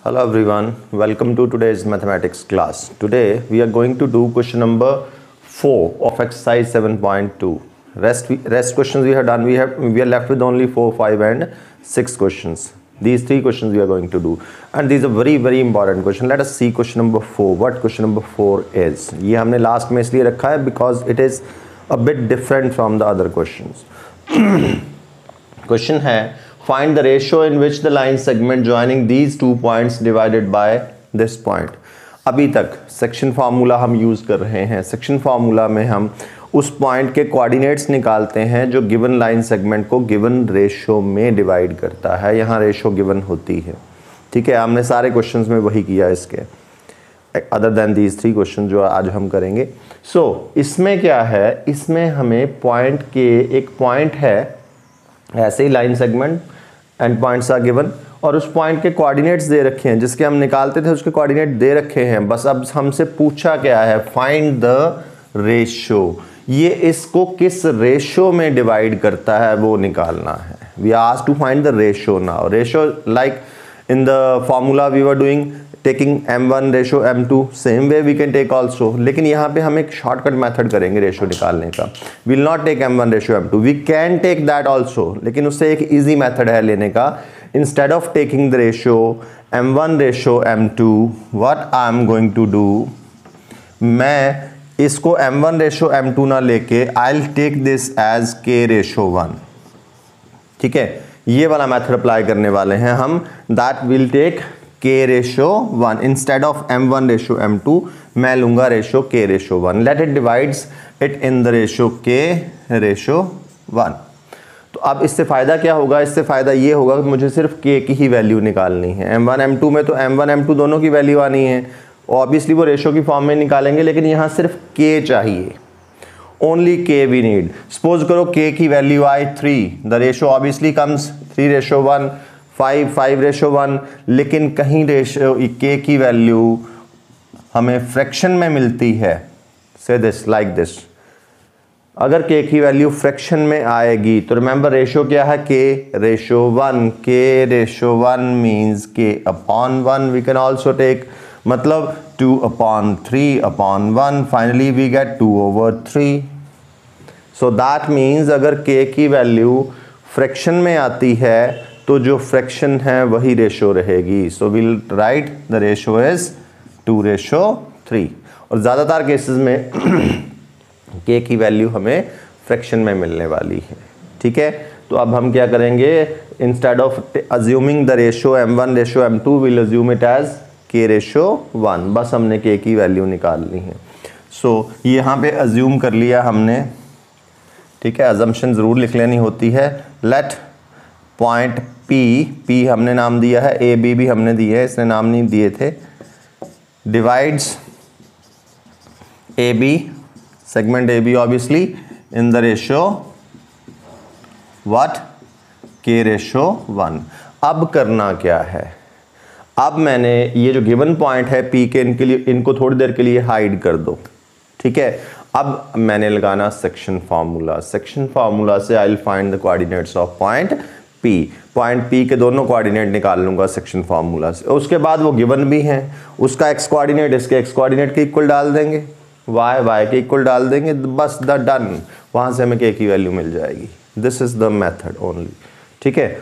Hello everyone, welcome to today's mathematics class. Today we are going to do question number 4 of exercise 7.2. Rest questions we have done. We are left with only 4, 5 and 6 questions. These 3 questions we are going to do, and these are very important question. Let us see question number 4. What question number 4 is? ये हमने last में इसलिए रखा है because it is a bit different from the other questions. Question है, find the ratio in which the line segment joining these two points divided by this point. अभी तक section formula हम यूज़ कर रहे हैं. सेक्शन फार्मूला में हम उस पॉइंट के कोऑर्डिनेट्स निकालते हैं जो गिवन लाइन सेगमेंट को गिवन रेशो में डिवाइड करता है. यहाँ रेशो गिवन होती है. ठीक है, हमने सारे क्वेश्चंस में वही किया इसके, अदर देन दीज 3 क्वेश्चन जो आज हम करेंगे. इसमें क्या है, इसमें हमें पॉइंट के एक पॉइंट है, ऐसे ही line segment and points are given, और उस पॉइंट के कोऑर्डिनेट्स दे रखे हैं जिसके हम निकालते थे, उसके कोऑर्डिनेट दे रखे हैं. बस अब हमसे पूछा क्या है, फाइंड द रेशो. ये इसको किस रेशो में डिवाइड करता है वो निकालना है. We are asked to find the ratio now. Ratio like in the formula we were doing taking m1 ratio m2, same way we can take also. लेकिन यहाँ पे हम एक शॉर्टकट मेथड करेंगे रेशो निकालने का. Will not take m1 ratio m2, we can take that also, लेकिन उससे एक ईजी मेथड है लेने का. Instead of taking the ratio m1 ratio m2, what I am going to do, मैं इसको m1 रेशो m2 ना लेके I will take this as k ratio 1. ठीक है, ये वाला मेथड अप्लाई करने वाले हैं हम. That will take k ratio 1 instead of m1 ratio m2, मैं लूंगा ratio k ratio 1. Let it divides it in the ratio k ratio 1. तो अब इससे फ़ायदा क्या होगा, इससे फ़ायदा ये होगा कि मुझे सिर्फ k की ही वैल्यू निकालनी है. m1 m2 में तो m1 m2 दोनों की वैल्यू आनी है. ऑब्वियसली वो रेशो की फॉर्म में निकालेंगे, लेकिन यहाँ सिर्फ k चाहिए. Only k we need. Suppose करो k की वैल्यू आई 3, the ratio obviously comes 3 ratio 1, 5 ratio 1, लेकिन कहीं रेशो k की वैल्यू हमें फ्रैक्शन में मिलती है. से दिस लाइक दिस, अगर k की वैल्यू फ्रैक्शन में आएगी तो रिमेंबर रेशो क्या है, k ratio 1. k ratio 1 means k upon 1. We can also take मतलब 2 upon 3 upon 1. Finally we get 2 over 3. So that means अगर k की वैल्यू फ्रैक्शन में आती है तो जो फ्रैक्शन है वही रेशो रहेगी. So will write the ratio is 2 ratio 3. और ज़्यादातर केसेस में k की वैल्यू हमें फ्रैक्शन में मिलने वाली है. ठीक है, तो अब हम क्या करेंगे, instead of assuming the ratio m1 ratio m2, will assume it as k ratio 1. बस हमने k की वैल्यू निकालनी है. सो यहाँ पे अज्यूम कर लिया हमने. ठीक है, अजम्पशन ज़रूर लिख लेनी होती है. लेट पॉइंट P हमने नाम दिया है, A B भी हमने दिए है, इसने नाम नहीं दिए थे. Divides AB, segment AB obviously, in the ratio what, K ratio 1. अब करना क्या है, अब मैंने ये जो गिवन पॉइंट है P के, इनके लिए इनको थोड़ी देर के लिए हाइड कर दो. ठीक है, अब मैंने लगाना सेक्शन फार्मूला. सेक्शन फार्मूला से I will find the coordinates of point P. Point P के दोनों कोऑर्डिनेट निकाल लूंगा सेक्शन फार्मूला से. उसके बाद वो गिवन भी हैं, उसका x कोऑर्डिनेट इसके x कोऑर्डिनेट के इक्वल डाल देंगे, y के इक्वल डाल देंगे, बस द डन. वहाँ से हमें k की वैल्यू मिल जाएगी. This is the method only. ठीक है,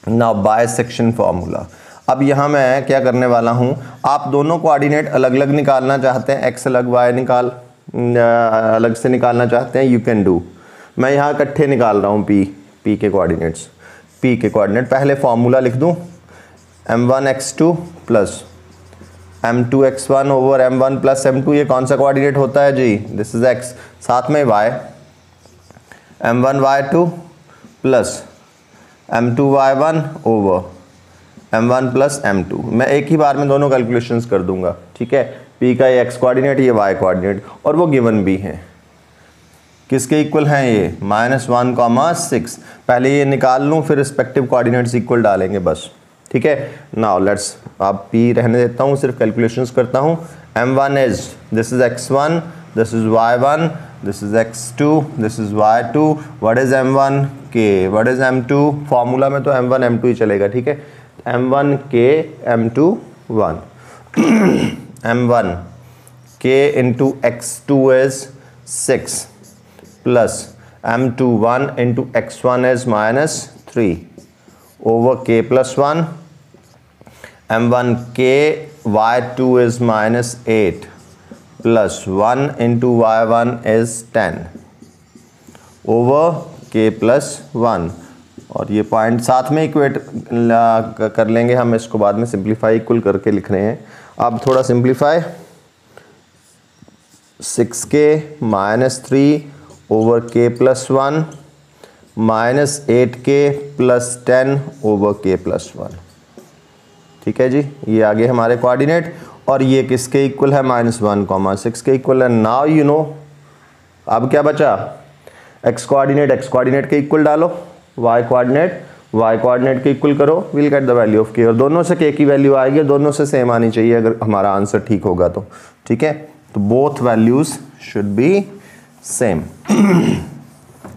नाउ बाय सेक्शन फार्मूला. अब यहाँ मैं क्या करने वाला हूँ, आप दोनों कोऑर्डिनेट अलग अलग निकालना चाहते हैं, x अलग y निकाल अलग से निकालना चाहते हैं, यू कैन डू. मैं यहाँ इकट्ठे निकाल रहा हूँ P के कोऑर्डिनेट्स. P के कोऑर्डिनेट पहले फार्मूला लिख दूँ, m1 x2 plus m2 x1 over m1 plus m2. ये कौन सा कोऑर्डिनेट होता है जी, दिस इज x. साथ में y, m1 y2 plus m2 y1 over m1 plus m2. मैं एक ही बार में दोनों कैलकुलेशंस कर दूंगा. ठीक है, P का ये x कोऑर्डिनेट, ये y कोऑर्डिनेट, और वो गिवन भी हैं. किसके इक्वल हैं ये, -1,6. पहले ये निकाल लूँ, फिर रिस्पेक्टिव कोऑर्डिनेट्स इक्वल डालेंगे बस. ठीक है, नाउ लेट्स, अब P रहने देता हूँ, सिर्फ कैलकुलेशंस करता हूँ. m1 is, this is x1, this is y1, this is x2, this is y2. What is m1, k. What is m2, formula में तो m1 m2 ही चलेगा. ठीक है, m1 k m2 1 m1 k into x2 is 6 plus m2 1 into x1 is minus 3 over k plus 1 m1 k y2 is minus 8 plus 1 into y1 is 10 over k plus 1 और ये point साथ में equate कर लेंगे हम, इसको बाद में सिंप्लीफाई इक्वल करके लिख रहे हैं। अब थोड़ा simplify 6k minus 3 over k plus 1 minus 8k plus 10 over k plus 1। ठीक है जी, ये आगे हमारे कोऑर्डिनेट और ये किसके इक्वल है, -1, 6 के इक्वल है। नाउ यू नो अब क्या बचा, x कोऑर्डिनेट के इक्वल डालो, y कोऑर्डिनेट के इक्वल करो, will get the value of k। और दोनों से k की वैल्यू आएगी, दोनों से सेम आनी चाहिए अगर हमारा आंसर ठीक होगा तो। ठीक है, तो both values should be same,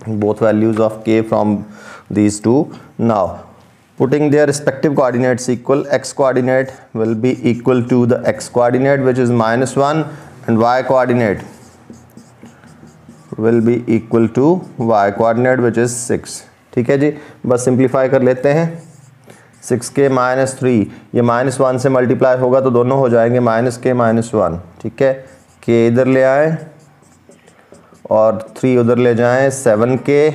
both values of k from these two. Now putting their respective coordinates equal, x coordinate will be equal to the x coordinate which is -1 and y coordinate will be equal to y coordinate which is 6। ठीक है जी, बस simplify कर लेते हैं। 6k minus 3 ये -1 से multiply होगा तो दोनों हो जाएंगे -k -1। ठीक है, k इधर ले आए और 3 उधर ले जाएं, 7k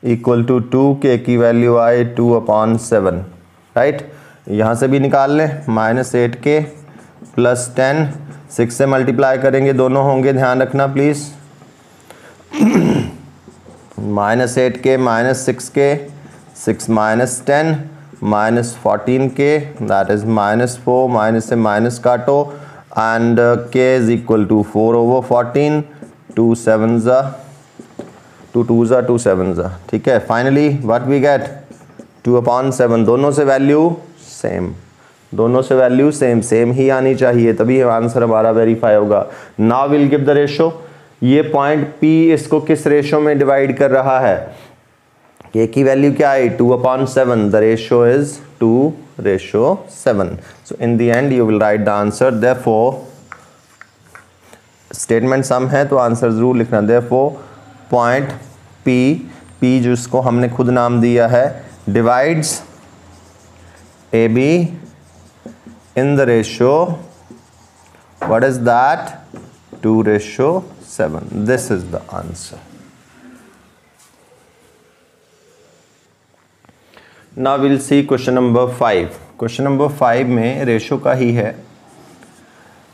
इक्वल टू 2k की वैल्यू आए 2/7। राइट, यहाँ से भी निकाल लें, -8k प्लस 10, 6 से मल्टीप्लाई करेंगे दोनों होंगे, ध्यान रखना please. -8k -6k 6 - 10 -14k that is -4, minus से माइनस काटो and k is equal to 4/14, 2 7s 2 2s 2 7s। ठीक है, फाइनली व्हाट वी गेट 2/7। दोनों से वैल्यू सेम, दोनों से वैल्यू सेम ही आनी चाहिए, तभी आंसर हमारा वेरीफाई होगा। Now will give the ratio. ये पॉइंट P इसको किस रेशो में डिवाइड कर रहा है, k की वैल्यू क्या है 2/7, the ratio is 2:7। So in the end you will write the answer. Therefore statement सम है तो आंसर जरूर लिखना। देयरफॉर पॉइंट P जिसको हमने खुद नाम दिया है divides AB in the ratio, what is that, 2:7। this is the answer। now we'll see question number 5। question number 5 में रेशो का ही है।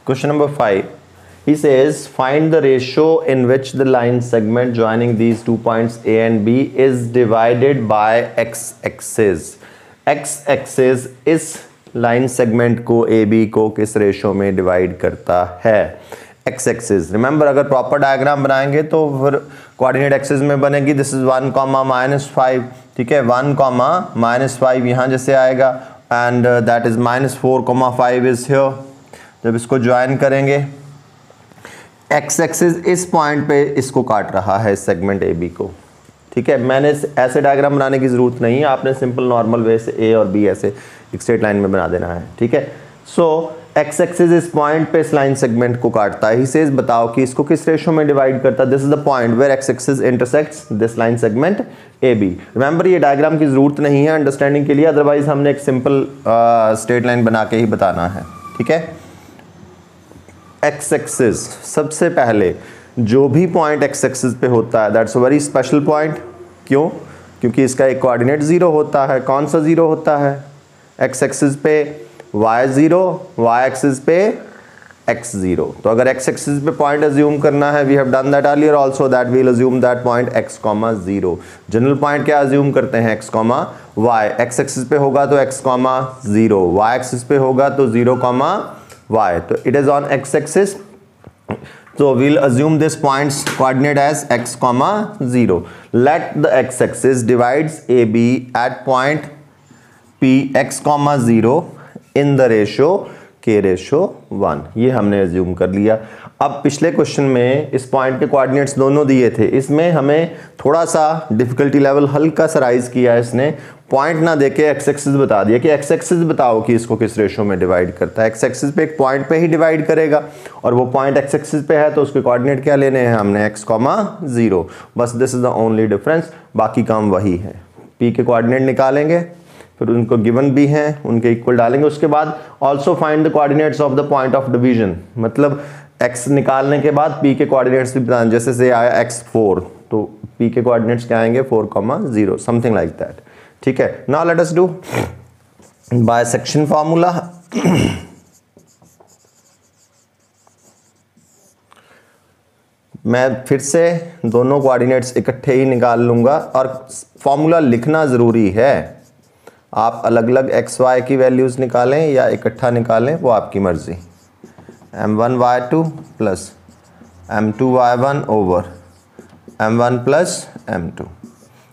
question number 5 he says find the ratio in which the line segment joining these two points A and B is divided by x-axis। x-axis इस line segment को AB को किस ratio में divide करता है। एक्स एक्सिस, रिमेंबर अगर proper diagram बनाएंगे तो फिर कोऑर्डिनेट एक्सिस में बनेगी। This is 1, -5। ठीक है, 1, -5 यहाँ जैसे आएगा and that is -4, 5 is here. जब इसको ज्वाइन करेंगे एक्स एक्सिस इस पॉइंट पे इसको काट रहा है, इस सेगमेंट AB को। ठीक है, मैंने ऐसे डायग्राम बनाने की ज़रूरत नहीं है, आपने सिंपल नॉर्मल वे से A और B ऐसे एक स्ट्रेट लाइन में बना देना है। ठीक है, सो एक्स एक्सिस इस पॉइंट पे इस लाइन सेगमेंट को काटता है। ही सेज बताओ कि इसको किस रेशो में डिवाइड करता है। This is the point where X axis intersects this line segment AB। Remember ये डायग्राम की ज़रूरत नहीं है अंडरस्टैंडिंग के लिए, अदरवाइज हमने एक सिंपल स्ट्रेट लाइन बना के ही बताना है। ठीक है, एक्स एक्सिस सबसे पहले जो भी पॉइंट एक्स एक्सिस पे होता है that's a very special point. क्यों? क्योंकि इसका एक कोऑर्डिनेट 0 होता है। कौन सा 0 होता है? एक्स एक्सिस पे y0, y एक्सिस पे x0। तो अगर x एक्सिस पे पॉइंट अज्यूम करना है, we have done that earlier also, that we will assume that point x, 0। General point क्या अज्यूम करते हैं, x, y। x एक्सिस पे होगा तो x, 0, y एक्सिस पे होगा तो 0, y। तो it is on x axis, so we'll assume this point's coordinate as x, 0। let the x axis divides AB at point P x, 0 in the ratio k/1। ये हमने assume कर लिया। अब पिछले क्वेश्चन में इस पॉइंट के कोऑर्डिनेट्स दोनों दिए थे, इसमें हमें थोड़ा सा डिफिकल्टी लेवल हल्का सा राइज किया है इसने। पॉइंट ना देके एक्स एक्सिस बता दिया कि एक्स एक्सिस बताओ कि इसको किस रेशो में डिवाइड करता है। एक्स एक्सिस पे एक पॉइंट पे ही डिवाइड करेगा और वो पॉइंट एक्स एक्सिस पे है तो उसके कोऑर्डिनेट क्या लेने हैं हमने, x, 0। बस this is the only difference, बाकी काम वही है। p के कोऑर्डिनेट निकालेंगे, फिर उनको गिवन भी हैं उनके इक्वल डालेंगे। उसके बाद also find the coordinates of the point of division, मतलब x निकालने के बाद p के कोऑर्डिनेट्स भी बताएं। जैसे से आया x4 तो p के कोऑर्डिनेट्स क्या आएंगे 4, 0, समथिंग लाइक दैट। ठीक है, now let us do by section formula. मैं फिर से दोनों कोऑर्डिनेट्स इकट्ठे ही निकाल लूंगा और फॉर्मूला लिखना ज़रूरी है। आप अलग अलग एक्स वाई की वैल्यूज़ निकालें या इकट्ठा निकालें, वो आपकी मर्ज़ी। m1 y2 plus m2 y1 over m1 plus m2।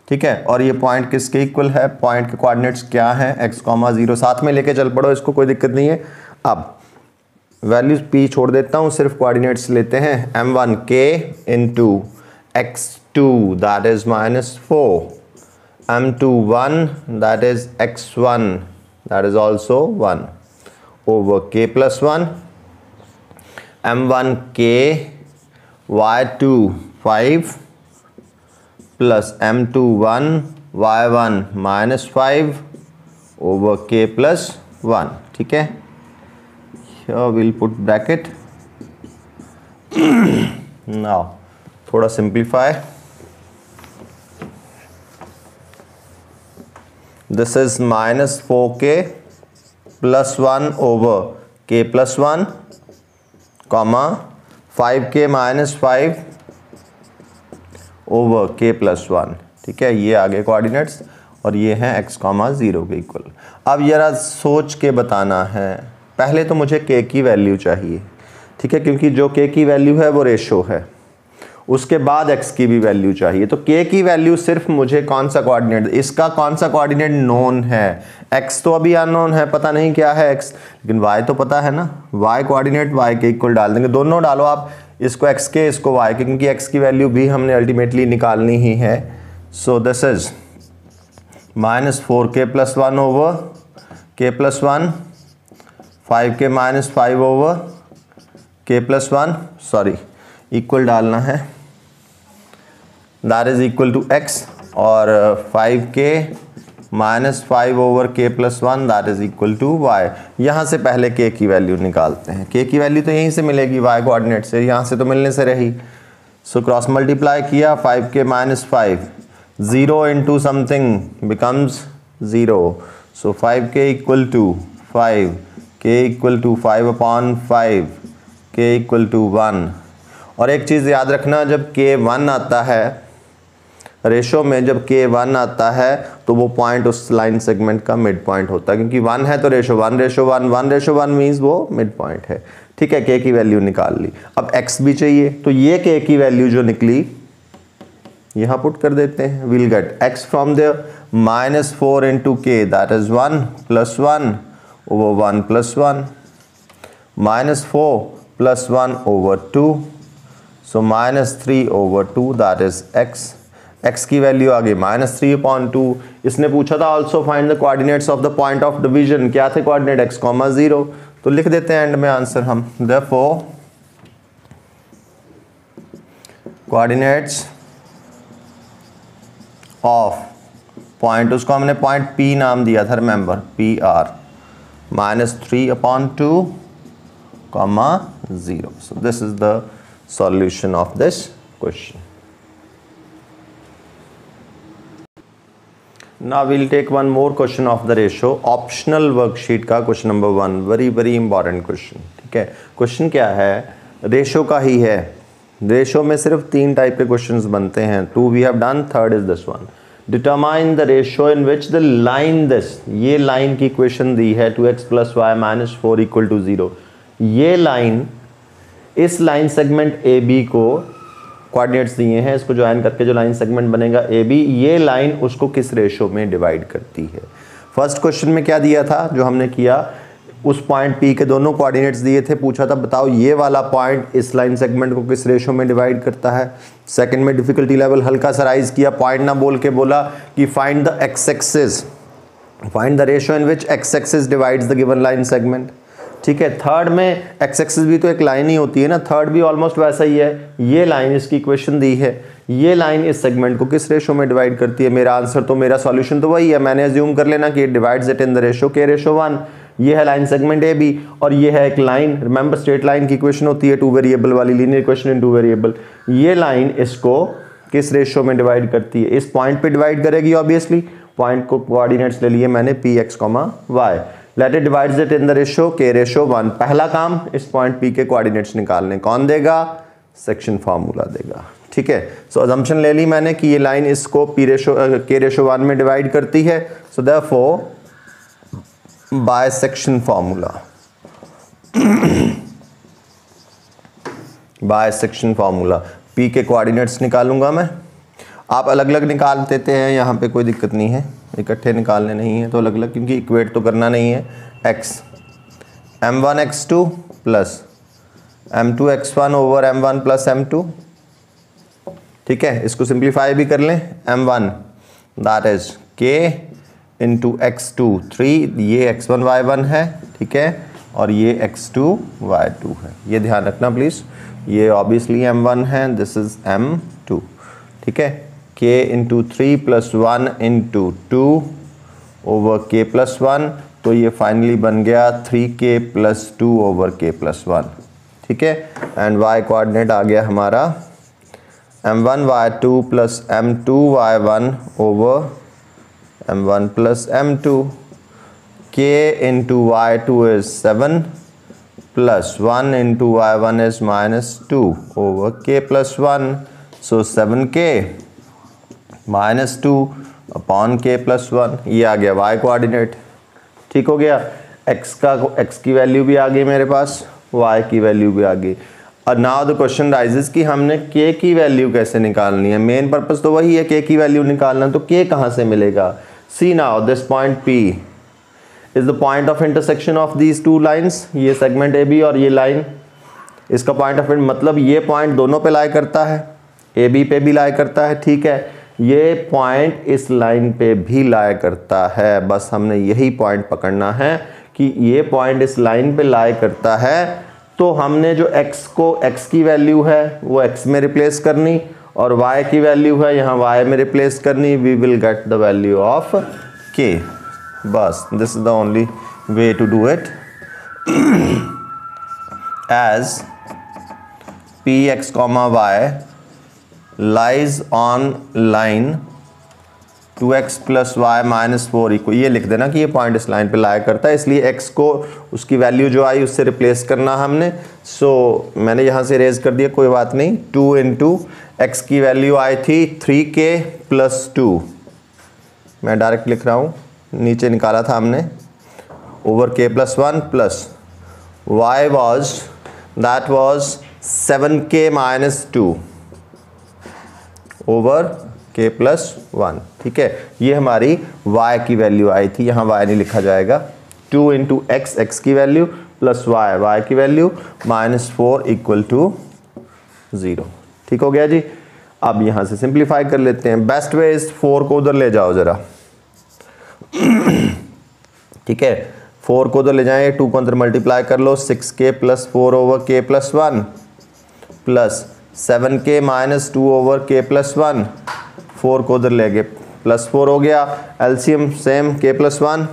ठीक है, और ये पॉइंट किसके इक्वल है, पॉइंट के कोऑर्डिनेट्स क्या हैं, x, 0, साथ में लेके चल पड़ो, इसको कोई दिक्कत नहीं है। अब वैल्यूज p छोड़ देता हूँ, सिर्फ कोऑर्डिनेट्स लेते हैं। m1 k into x2 that is -4, m2 1 that is x1 that is also 1 over k plus 1, m1 k y2 5 plus m2 1 y1 -5 over k plus 1। ठीक है, here we'll put bracket। now थोड़ा simplify, this is -4k plus 1 over k plus 1 comma 5k minus 5 over k plus 1। ठीक है, ये आगे coordinates और ये हैं x, 0 के इक्वल। अब जरा सोच के बताना है, पहले तो मुझे k की वैल्यू चाहिए। ठीक है, क्योंकि जो k की वैल्यू है वो रेशो है, उसके बाद x की भी वैल्यू चाहिए। तो k की वैल्यू सिर्फ मुझे कौन सा कोऑर्डिनेट, इसका कौन सा कोऑर्डिनेट नोन है, x तो अभी अननोन है, पता नहीं क्या है x, लेकिन y तो पता है ना, y कोऑर्डिनेट y के इक्वल डाल देंगे। दोनों डालो आप, इसको x के इसको y के, क्योंकि x की वैल्यू भी हमने अल्टीमेटली निकालनी ही है। So this is -4k plus 1 over k plus 1, 5k minus 5 over k plus 1, sorry equal डालना है, that is equal to x, और 5k minus 5 over k plus 1 that is equal to y। यहाँ से पहले k की value निकालते हैं। k की वैल्यू तो यहीं से मिलेगी y कोऑर्डिनेट से, यहाँ से तो मिलने से रही। सो क्रॉस मल्टीप्लाई किया, 5k minus 5, 0 into something becomes 0। So 5k equal to 5, k equal to 5/5, k equal to 1। और एक चीज़ याद रखना, जब k 1 आता है रेशो में, जब k 1 आता है तो वो पॉइंट उस लाइन सेगमेंट का मिड पॉइंट होता है, क्योंकि 1 है तो रेशो 1:1, 1:1 मीन्स वो मिड पॉइंट है। ठीक है, k की वैल्यू निकाल ली। अब x भी चाहिए, तो ये k की वैल्यू जो निकली यहाँ पुट कर देते हैं। Will get x from there -4 into k that is 1 plus 1 over 1 plus 1, -4 plus 1 over 2, so -3 over 2 that is x। x की वैल्यू आ गई -3/2। इसने पूछा था also find the coordinates of the point of division, क्या थे कोऑर्डिनेट, x, 0, तो लिख देते हैं एंड में आंसर हम। देयरफॉर कोऑर्डिनेट्स ऑफ पॉइंट, उसको हमने पॉइंट P नाम दिया था, remember PR, -3/2, 0। So this is the solution of this question. Now we'll take one more question of the ratio, optional worksheet का question number 1, very important question। ठीक है, question क्या है, रेशो का ही है। रेशो में सिर्फ 3 टाइप के क्वेश्चंस बनते हैं, 2 we have done, third is this one। Determine the ratio in which the line this, ये लाइन की इक्वेशन दी है 2x + y - 4 = 0। ये लाइन, इस लाइन सेगमेंट ए बी को कोऑर्डिनेट्स दिए हैं, इसको ज्वाइन करके जो लाइन सेगमेंट बनेगा ए बी, ये लाइन उसको किस रेशो में डिवाइड करती है। फर्स्ट क्वेश्चन में क्या दिया था जो हमने किया, उस पॉइंट पी के दोनों कोऑर्डिनेट्स दिए थे, पूछा था बताओ ये वाला पॉइंट इस लाइन सेगमेंट को किस रेशो में डिवाइड करता है। सेकंड में डिफिकल्टी लेवल हल्का सा राइज किया, पॉइंट ना बोल के बोला कि find the x axis, find the ratio in which x axis divides the given line segment. ठीक है, थर्ड में एक्स एक्सिस भी तो एक लाइन ही होती है ना, थर्ड भी ऑलमोस्ट वैसा ही है। ये लाइन इसकी इक्वेशन दी है, ये लाइन इस सेगमेंट को किस रेशो में डिवाइड करती है। मेरा आंसर तो, मेरा सॉल्यूशन तो वही है, मैंने अज्यूम कर लेना कि it divides it in the ratio k/1। ये है लाइन सेगमेंट ए बी, और ये है एक लाइन, रिमेंबर स्ट्रेट लाइन की इक्वेशन होती है 2 वेरिएबल वाली, लीनियर इक्वेशन इन 2 वेरिएबल। ये लाइन इसको किस रेशो में डिवाइड करती है, इस पॉइंट पे डिवाइड करेगी ऑब्वियसली। पॉइंट को कोऑर्डिनेट्स ले लिए मैंने px, y, late it divides it in the ratio k/1। पहला काम इस पॉइंट p के कोऑर्डिनेट्स निकालने, कौन देगा, सेक्शन फार्मूला देगा। ठीक है, सो अजम्पशन ले ली मैंने कि ये लाइन इसको k/1 में डिवाइड करती है, so therefore by section formula, by section formula p के कोऑर्डिनेट्स निकालूंगा मैं। आप अलग अलग निकाल देते हैं, यहाँ पे कोई दिक्कत नहीं है, इकट्ठे निकालने नहीं है तो अलग अलग, क्योंकि इक्वेट तो करना नहीं है। x m1 x2 plus m2 x1 over m1 plus m2। ठीक है, इसको सिंप्लीफाई भी कर लें, m1 that is k into x2 3, ये x1 y1 है। ठीक है, और ये x2 y2 है, ये ध्यान रखना प्लीज़। ये ऑब्वियसली m1 है, दिस इज m2। ठीक है, k into 3 plus 1 into 2 over k plus 1, तो ये फाइनली बन गया 3k plus 2 over k plus 1। ठीक है, एंड y कोऑर्डिनेट आ गया हमारा m1 y2 plus m2 y1 over m1 plus m2। k into y2 is 7 plus 1 into y1 is -2 over k plus 1। So 7k minus 2 upon k plus 1, ये आ गया y coordinate. ठीक हो गया, x की value भी आ गई मेरे पास, y की वैल्यू भी आ गई। और नाउ द क्वेश्चन राइजेस कि हमने k की वैल्यू कैसे निकालनी है। मेन पर्पस तो वही है, k की वैल्यू निकालना, तो k कहाँ से मिलेगा। See now this point p is the point of intersection of these two lines. ये सेगमेंट ए बी और ये लाइन, इसका पॉइंट ऑफ मतलब ये पॉइंट दोनों पे लाई करता है, ए बी पे भी लाई करता है। ठीक है, ये पॉइंट इस लाइन पे भी लाई करता है, बस हमने यही पॉइंट पकड़ना है कि ये पॉइंट इस लाइन पे लाई करता है। तो हमने जो x की वैल्यू है वो x में रिप्लेस करनी, और y की वैल्यू है यहाँ y में रिप्लेस करनी। We will get the value of k, बस this is the only way to do it. As px, y lies on line 2x plus y minus 4 equal, ये लिख देना कि ये पॉइंट इस लाइन पे लाया करता है, इसलिए x को उसकी वैल्यू जो आई उससे रिप्लेस करना हमने। सो मैंने यहाँ से रेज कर दिया, कोई बात नहीं। 2 इंटू एक्स की वैल्यू आई थी 3k प्लस 2, मैं डायरेक्ट लिख रहा हूँ, नीचे निकाला था हमने, over k plus 1 plus y was that was 7k minus 2 over k plus 1। ठीक है, ये हमारी y की वैल्यू आई थी, यहाँ y नहीं लिखा जाएगा। 2 इंटू x की वैल्यू प्लस y की वैल्यू -4 इक्वल टू 0। ठीक हो गया जी। अब यहाँ से सिंप्लीफाई कर लेते हैं। बेस्ट वे इज 4 को उधर ले जाओ ज़रा। ठीक है, 4 को उधर ले जाएं, 2 को अंदर मल्टीप्लाई कर लो, 6k plus 4 over k plus 1 plus 7k minus 2 over k plus 1। 4 को उधर ले गए, प्लस 4 हो गया, LCM same k plus 1,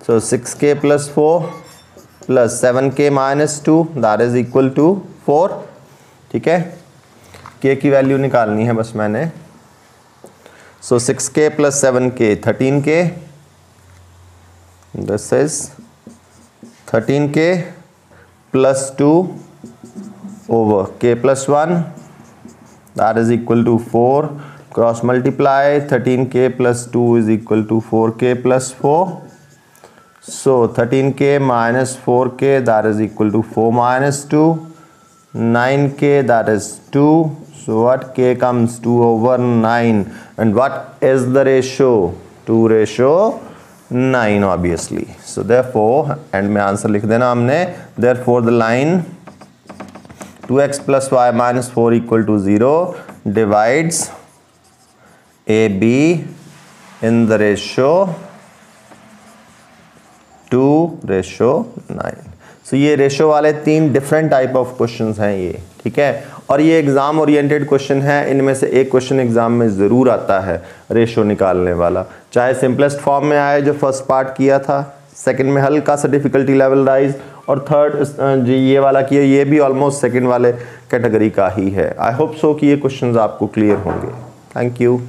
so 6k plus 4 plus 7k minus 2 that is equal to 4। ठीक है, k की वैल्यू निकालनी है बस मैंने। सो 6k plus 7k 13k, this is 13k plus 2 over k plus 1 that is equal to 4, cross multiply 13k plus 2 is equal to 4k plus 4, so 13k minus 4k that is equal to 4 minus 2, 9k that is 2, so what k comes 2 over 9, and what is the ratio, 2:9 obviously, so therefore and में answer लिख देना हमने, therefore the line 2x plus y minus 4 equal to 0 divides AB in the ratio 2:9। सो ये ratio वाले 3 different type of questions हैं ये, ठीक है। और ये एग्जाम ओरिएंटेड क्वेश्चन है, इनमें से एक क्वेश्चन एग्जाम में ज़रूर आता है रेशो निकालने वाला, चाहे सिंपलेस्ट फॉर्म में आए जो फर्स्ट पार्ट किया था, सेकंड में हल्का सा डिफिकल्टी लेवल राइज, और थर्ड जी ये वाला किया, ये भी ऑलमोस्ट सेकंड वाले कैटेगरी का ही है। आई होप सो कि ये क्वेश्चंस आपको क्लियर होंगे। Thank you.